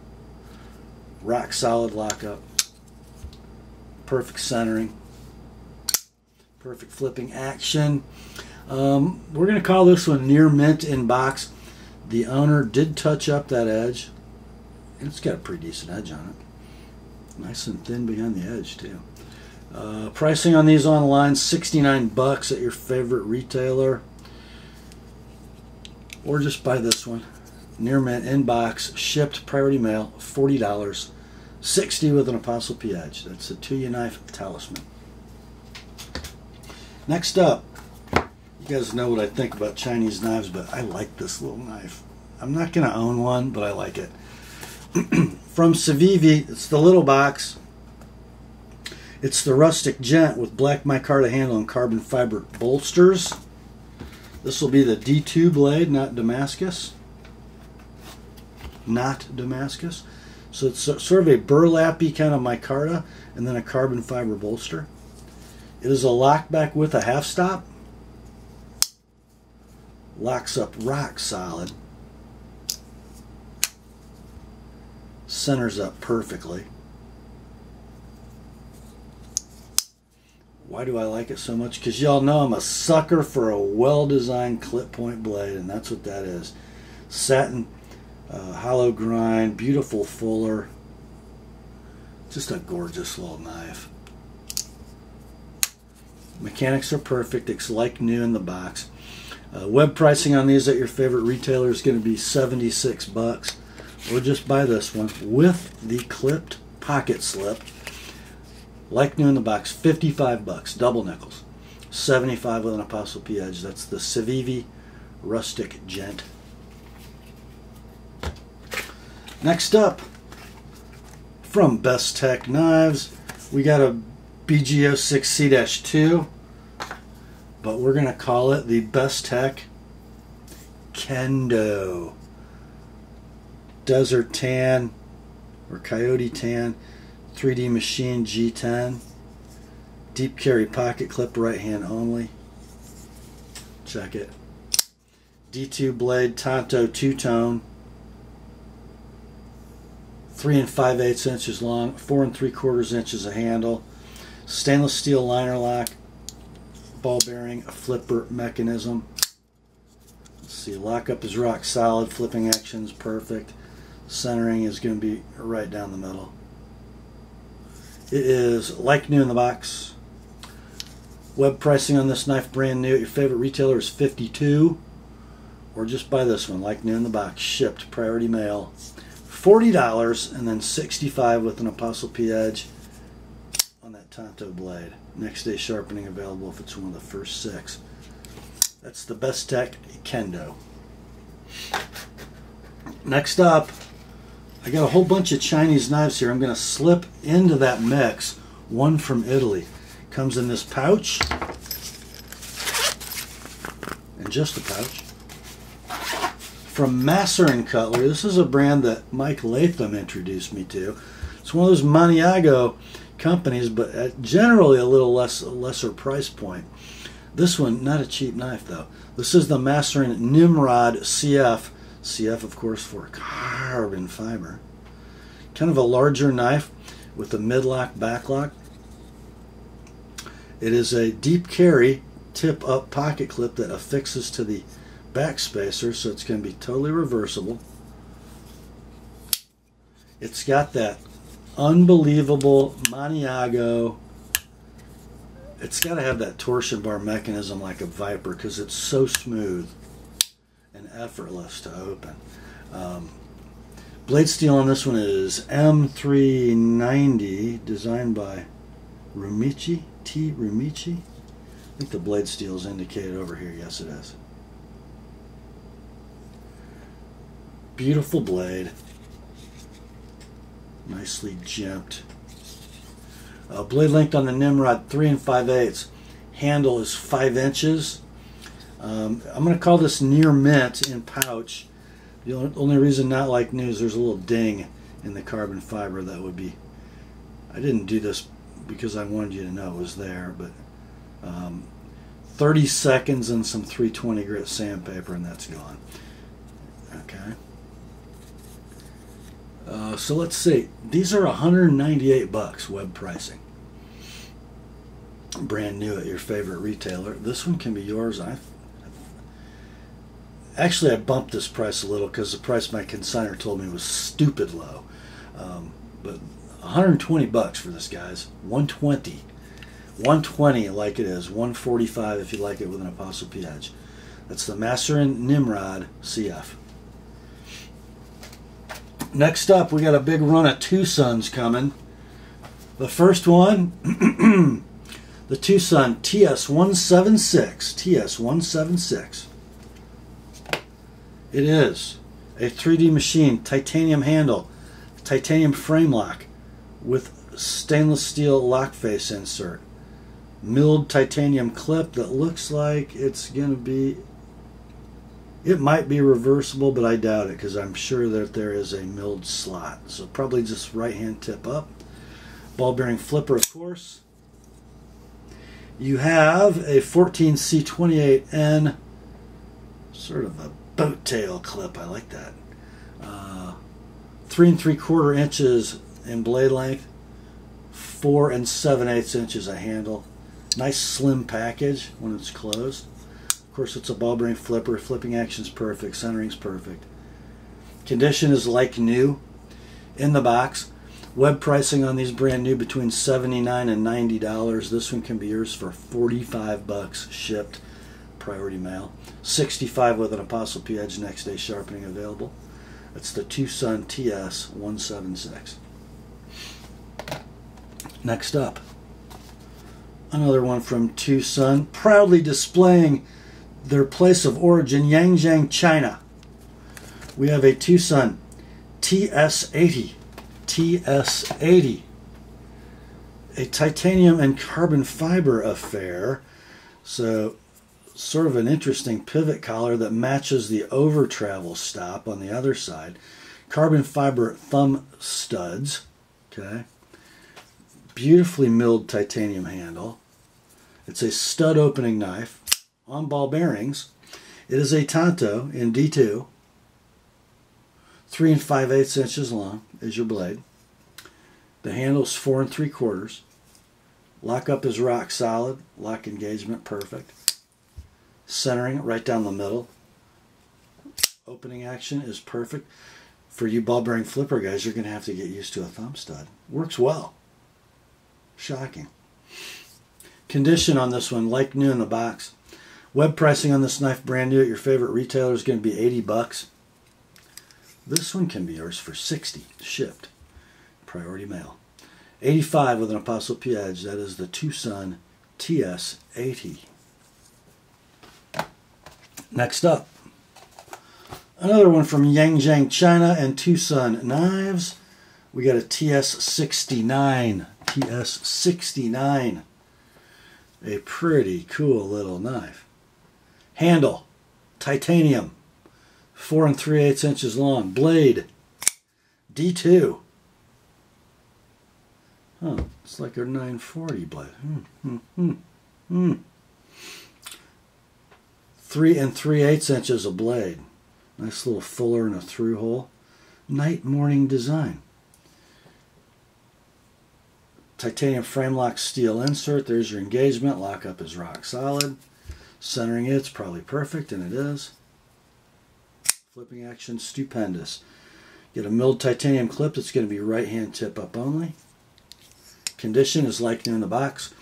Rock solid lockup. Perfect centering. Perfect flipping action. We're going to call this one near mint in box. The owner did touch up that edge. It's got a pretty decent edge on it. Nice and thin behind the edge too. Pricing on these online, $69 at your favorite retailer. Or just buy this one. Near mint in box, shipped priority mail, $40. $60 with an ApostleP edge. That's a Tuyaknife Talisman. Next up, you guys know what I think about Chinese knives, but I like this little knife. I'm not going to own one, but I like it. From Civivi, it's the little box. It's the rustic gent with black micarta handle and carbon fiber bolsters. This will be the D2 blade, not Damascus. Not Damascus. So it's sort of a burlappy kind of micarta and then a carbon fiber bolster. It is a lockback with a half stop. Locks up rock solid. Centers up perfectly. Why do I like it so much? Because y'all know I'm a sucker for a well-designed clip point blade, and that's what that is. Satin, hollow grind, beautiful fuller. Just a gorgeous little knife. Mechanics are perfect. It's like new in the box. Web pricing on these at your favorite retailer is going to be $76. Or just buy this one with the clipped pocket slip. Like new in the box, $55, double nickels. $75 with an ApostleP edge. That's the Civivi Rustic Gent. Next up, from Bestech Knives, we got a BG06C-2, but we're going to call it the Bestech Kendo. Desert Tan or Coyote Tan, 3D Machine G10, deep carry pocket clip, right hand only. Check it. D2 blade, Tanto two-tone, 3 5/8 inches long, 4 3/4 inches a handle, stainless steel liner lock, ball bearing, a flipper mechanism. Let's see, lockup is rock solid, flipping action is perfect, centering is going to be right down the middle. It is like new in the box. Web pricing on this knife, brand new at your favorite retailer, is $52, or just buy this one, like new in the box, shipped, priority mail, $40, and then $65 with an ApostleP edge on that Tanto blade. Next day sharpening available if it's one of the first 6. That's the Bestech Kendo. Next up, I got a whole bunch of Chinese knives here. I'm going to slip into that mix one from Italy. Comes in this pouch, and just a pouch. From Masser & Cutlery. This is a brand that Mike Latham introduced me to. It's one of those Maniago companies, but at generally a little lesser price point. This one, not a cheap knife though. This is the Masser & Nimrod CF. CF, of course, for carbon fiber. Kind of a larger knife with a mid-lock, backlock. It is a deep carry tip-up pocket clip that affixes to the back spacer, so it's going to be totally reversible. It's got that unbelievable Maniago. It's got to have that torsion bar mechanism like a Viper because it's so smooth and effortless to open. Blade steel on this one is M390, designed by Ruike. Ruike? I think the blade steel is indicated over here. Yes, it is. Beautiful blade. Nicely gemmed. Blade length on the Nimrod, 3 5/8. Handle is 5 inches. I'm going to call this near mint in pouch. The only reason not like new is there's a little ding in the carbon fiber that would be... I didn't do this because I wanted you to know it was there, but 30 seconds and some 320 grit sandpaper and that's gone. Okay. So let's see. These are $198 web pricing. Brand new at your favorite retailer. This one can be yours. Actually, I bumped this price a little because the price my consignor told me was stupid low. But $120 for this, guys. $120. $120 like it is. $145 if you like it with an ApostleP edge. That's the Masser & Nimrod CF. Next up, we got a big run of Tucson's coming. The first one, the Tucson TS176. TS176. It is a 3D machine, titanium handle, titanium frame lock with stainless steel lock face insert. Milled titanium clip that looks like it's going to be... It might be reversible, but I doubt it because I'm sure that there is a milled slot. So probably just right hand tip up. Ball bearing flipper, of course. You have a 14C28N, sort of a boat tail clip. I like that. 3 3/4 inches in blade length, 4 7/8 inches a handle. Nice slim package when it's closed. Of course, it's a ball bearing flipper. Flipping action's perfect. Centering's perfect. Condition is like new in the box. Web pricing on these brand new between $79 and $90. This one can be yours for $45 shipped, priority mail. $65 with an ApostleP edge, next day sharpening available. That's the Tucson TS176. Next up, Another one from Tucson, proudly displaying their place of origin, Yangjiang, China. We have a Tucson TS80. TS80. A titanium and carbon fiber affair. So, sort of an interesting pivot collar that matches the over travel stop on the other side. Carbon fiber thumb studs. Okay. Beautifully milled titanium handle. It's a stud opening knife on ball bearings. It is a Tanto in D2. 3 5/8 inches long is your blade. The handle is 4 3/4. Lockup is rock solid. Lock engagement perfect. Centering right down the middle. Opening action is perfect. For you ball bearing flipper guys, you're going to have to get used to a thumb stud. Works well. Shocking. Condition on this one, like new in the box. Web pricing on this knife, brand new at your favorite retailer, is going to be $80. This one can be yours for $60, shipped. Priority mail. $85 with an ApostleP edge. That is the Tucson TS80. Next up, another one from Yangjiang, China and Tucson Knives. We got a TS69. TS69. A pretty cool little knife. Handle, titanium, 4 3/8 inches long. Blade, D2. Huh, it's like a 940 blade. 3 3/8 inches of blade. Nice little fuller and a through hole. Night morning design. Titanium frame lock steel insert. There's your engagement. Lockup is rock solid. Centering it's probably perfect, and it is. Flipping action, stupendous. Get a milled titanium clip that's going to be right hand tip up only. Condition is like new in the box.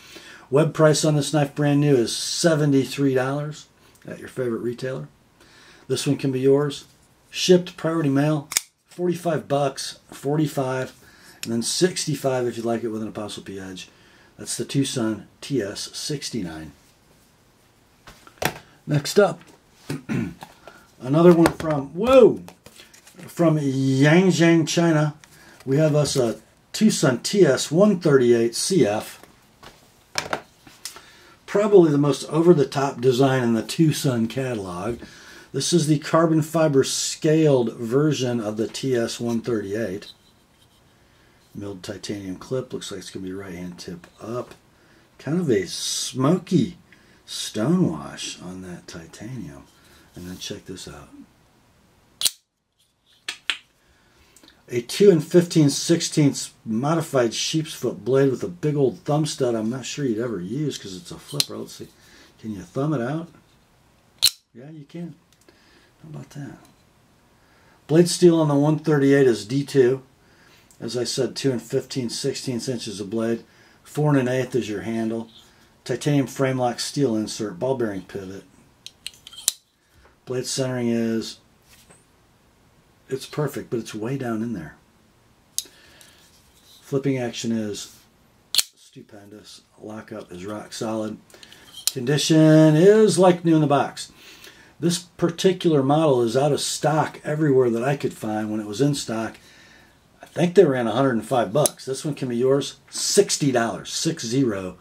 Web price on this knife, brand new, is $73 at your favorite retailer. This one can be yours. Shipped priority mail, $45, $45. And then $65 if you'd like it with an ApostleP edge. That's the Tucson TS69. Next up, another one from Yangjiang, China. We have us a Tucson TS138 CF. Probably the most over-the-top design in the Tucson catalog. This is the carbon fiber scaled version of the TS138. Milled titanium clip. Looks like it's going to be right hand tip up. Kind of a smoky stonewash on that titanium. And then check this out. A 2 15/16 modified sheep's foot blade with a big old thumb stud I'm not sure you'd ever use because it's a flipper. Let's see. Can you thumb it out? Yeah, you can. How about that? Blade steel on the 138 is D2. As I said, 2 15/16 inches of blade. 4 1/8 is your handle. Titanium frame lock steel insert. Ball bearing pivot. Blade centering is, it's perfect, but it's way down in there. Flipping action is stupendous. Lockup is rock solid. Condition is like new in the box. This particular model is out of stock everywhere that I could find. When it was in stock, I think they ran $105. This one can be yours, $60, 60,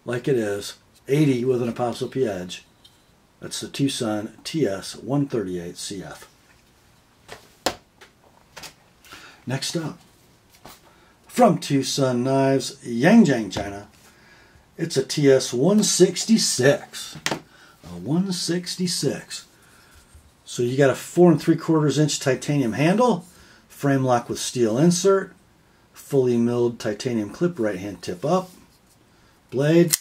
like it is, 80 with an ApostleP edge. That's the Tucson TS138 CF. Next up, from Tucson Knives, Yangjiang, China, it's a TS166. A 166. So you got a 4 3/4 inch titanium handle, frame lock with steel insert, fully milled titanium clip, right hand tip up, blade,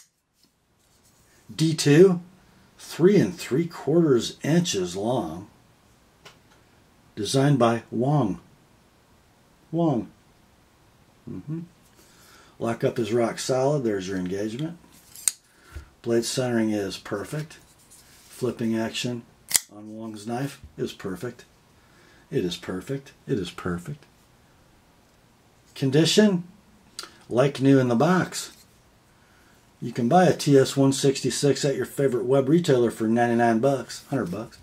D2, 3 3/4 inches long, designed by Wong. Lockup is rock solid. There's your engagement. Blade centering is perfect. Flipping action on Wong's knife is perfect. It is perfect. It is perfect. Condition, like new in the box. You can buy a TS-166 at your favorite web retailer for 99 bucks, 100 bucks.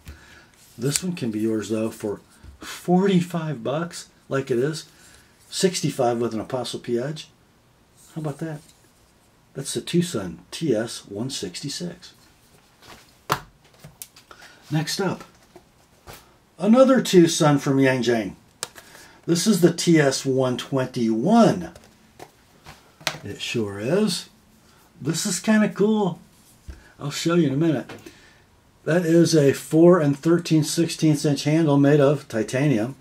This one can be yours though for 45 bucks, like it is. 65 with an ApostleP edge. How about that? That's the Tucson TS-166. Next up, another Tucson from Yanjiang. This is the TS-121. It sure is. This is kind of cool. I'll show you in a minute. That is a 4 13/16 inch handle made of titanium.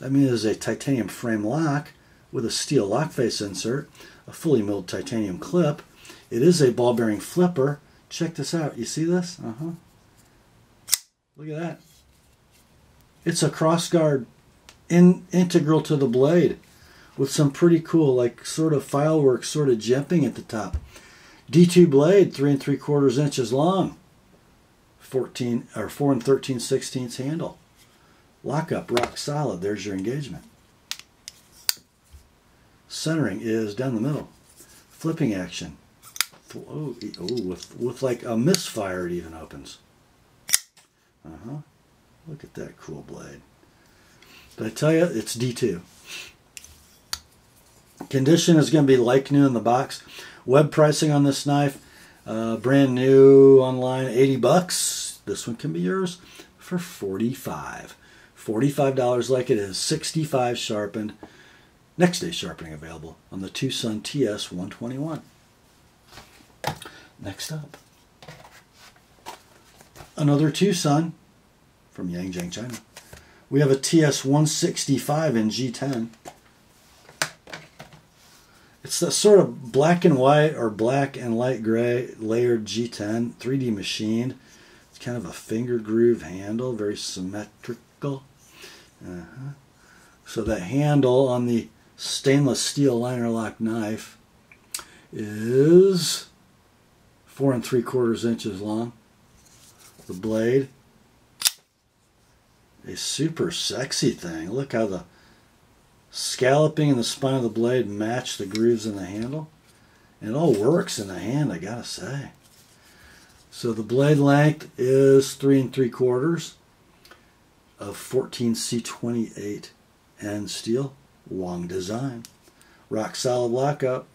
That means it's a titanium frame lock with a steel lock face insert, a fully milled titanium clip. It is a ball bearing flipper. Check this out. You see this? Look at that. It's a crossguard integral to the blade with some pretty cool, like sort of filework, sort of jimping at the top. D2 blade, 3 3/4 inches long. 4 13/16 handle. Lockup, rock solid. There's your engagement. Centering is down the middle. Flipping action. Oh, with like a misfire it even opens. Look at that cool blade. Did I tell you it's D2? Condition is going to be like new in the box. Web pricing on this knife, brand new online, 80 bucks. This one can be yours for 45. $45 like it is. 65 sharpened. Next day sharpening available on the Tucson TS-121. Next up, another Tucson from Yanjiang, China. We have a TS-165 in G10. It's the sort of black and white or black and light gray layered G10, 3D machined. It's kind of a finger groove handle, very symmetrical. So that handle on the stainless steel liner lock knife is 4 3/4 inches long. The blade, a super sexy thing. Look how the scalloping and the spine of the blade match the grooves in the handle. And it all works in the hand, I gotta say. So the blade length is 3 3/4 of 14C28N steel, Wong design. Rock solid lockup.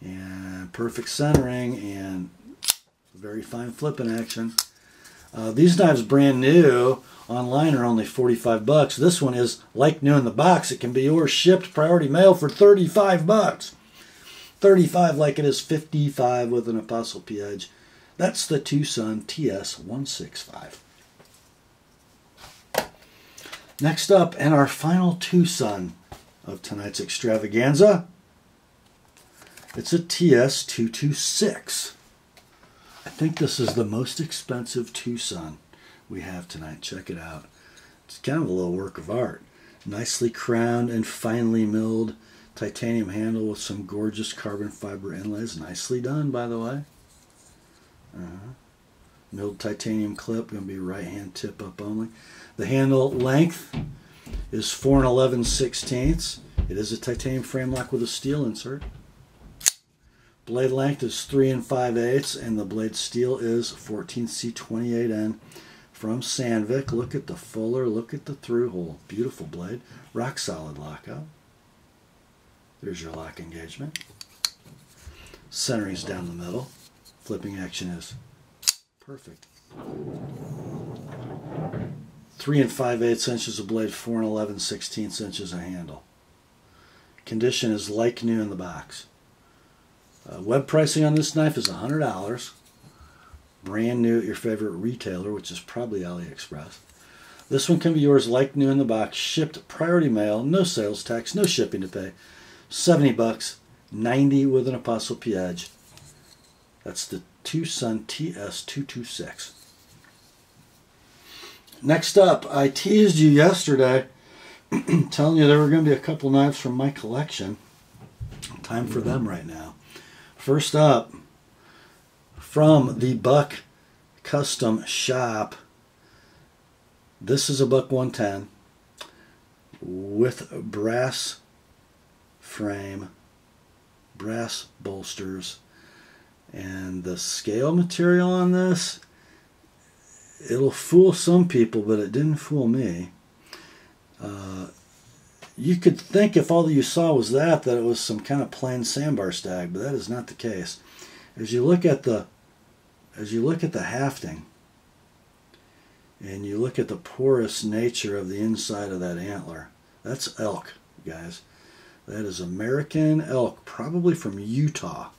And perfect centering and very fine flipping action. These knives brand new online are only 45 bucks. This one is like new in the box. It can be yours shipped priority mail for 35 bucks. 35 like it is 55 with an ApostleP edge. That's the Tucson TS-165. Next up, and our final Tucson of tonight's extravaganza. It's a TS-226. I think this is the most expensive Tucson we have tonight. Check it out. It's kind of a little work of art. Nicely crowned and finely milled titanium handle with some gorgeous carbon fiber inlays. Nicely done, by the way. Milled titanium clip, going to be right hand tip up only. The handle length is 4 11/16. It is a titanium frame lock with a steel insert. Blade length is 3 5/8, and the blade steel is 14C28N from Sandvik. Look at the fuller, look at the through hole. Beautiful blade. Rock solid lockout. There's your lock engagement. Centering's down the middle. Flipping action is perfect. 3 5/8 inches of blade, 4 11/16 inches of handle. Condition is like new in the box. Web pricing on this knife is $100. Brand new at your favorite retailer, which is probably AliExpress. This one can be yours like new in the box, shipped priority mail, no sales tax, no shipping to pay. 70 bucks, 90 with an ApostleP edge. That's the Tucson TS-226. Next up, I teased you yesterday telling you there were going to be a couple knives from my collection. Time for them right now. First up, from the Buck Custom Shop, this is a Buck 110 with brass frame brass bolsters. And the scale material on this, it'll fool some people, but it didn't fool me. You could think if all you saw was that it was some kind of plain sandbar stag, but that is not the case. As you look at the hafting, and you look at the porous nature of the inside of that antler, that's elk, guys. That is American elk, probably from Utah.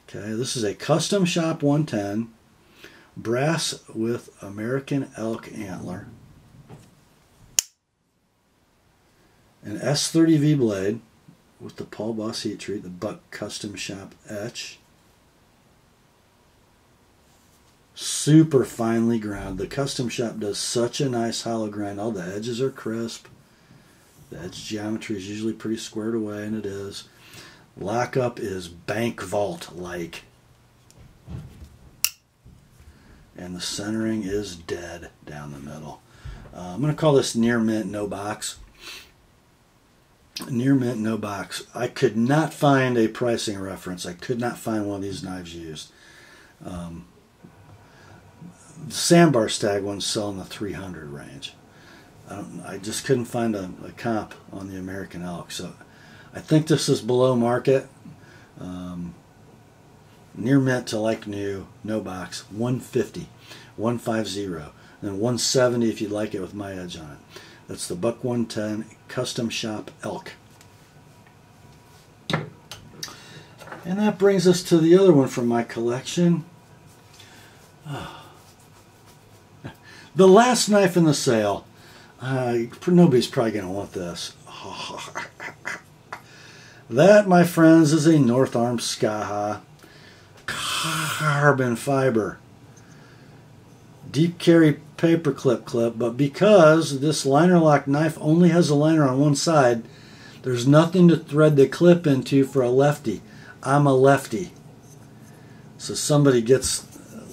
Okay, this is a custom shop 110, brass with American elk antler. An S30V blade with the Paul Boss heat treat, the Buck Custom Shop etch. Super finely ground. The Custom Shop does such a nice hollow grind. All the edges are crisp. The edge geometry is usually pretty squared away, and it is. Lockup is bank vault-like. And the centering is dead down the middle. I'm going to call this near mint, no box. Near mint, no box. I could not find a pricing reference. I could not find one of these knives used. The sandbar stag ones sell in the 300 range. I just couldn't find a comp on the American elk. So I think this is below market. Near mint to like new, no box, $150, $150, and then $170 if you'd like it with my edge on it. That's the Buck 110 Custom Shop Elk. And that brings us to the other one from my collection. The last knife in the sale. Nobody's probably going to want this. That, my friends, is a North Arm Skaha carbon fiber. Deep carry paperclip clip, but because this liner lock knife only has a liner on one side, there's nothing to thread the clip into for a lefty. I'm a lefty. So somebody gets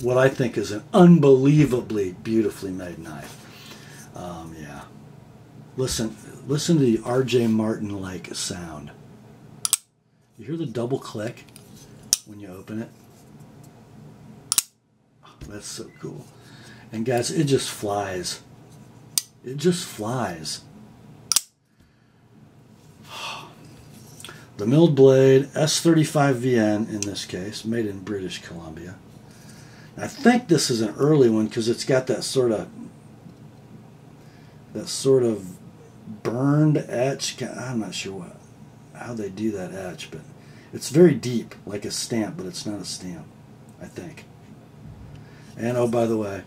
what I think is an unbelievably beautifully made knife. Yeah. Listen to the R.J. Martin-like sound. You hear the double click when you open it? Oh, that's so cool. And guys, it just flies. It just flies. The milled blade, S35VN in this case, made in British Columbia. I think this is an early one because it's got that sort of burned etch. I'm not sure how they do that etch, but it's very deep, like a stamp, but it's not a stamp, I think. And oh, by the way,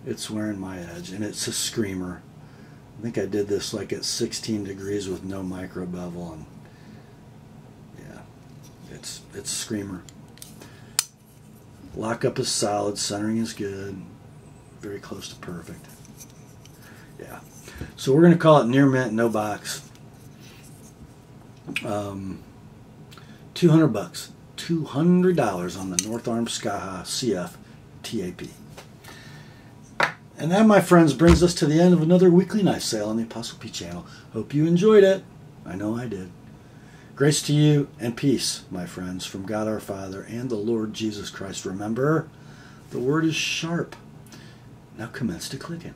it's wearing my edge, and it's a screamer. I think I did this like at 16 degrees with no micro bevel, and yeah, it's a screamer. Lockup is solid, centering is good, very close to perfect. Yeah, so we're going to call it near mint, no box. $200, $200 on the North Arm Skaha CF TAP. And that, my friends, brings us to the end of another weekly knife sale on the Apostle P channel. Hope you enjoyed it. I know I did. Grace to you and peace, my friends, from God our Father and the Lord Jesus Christ. Remember, the word is sharp. Now commence to clicking.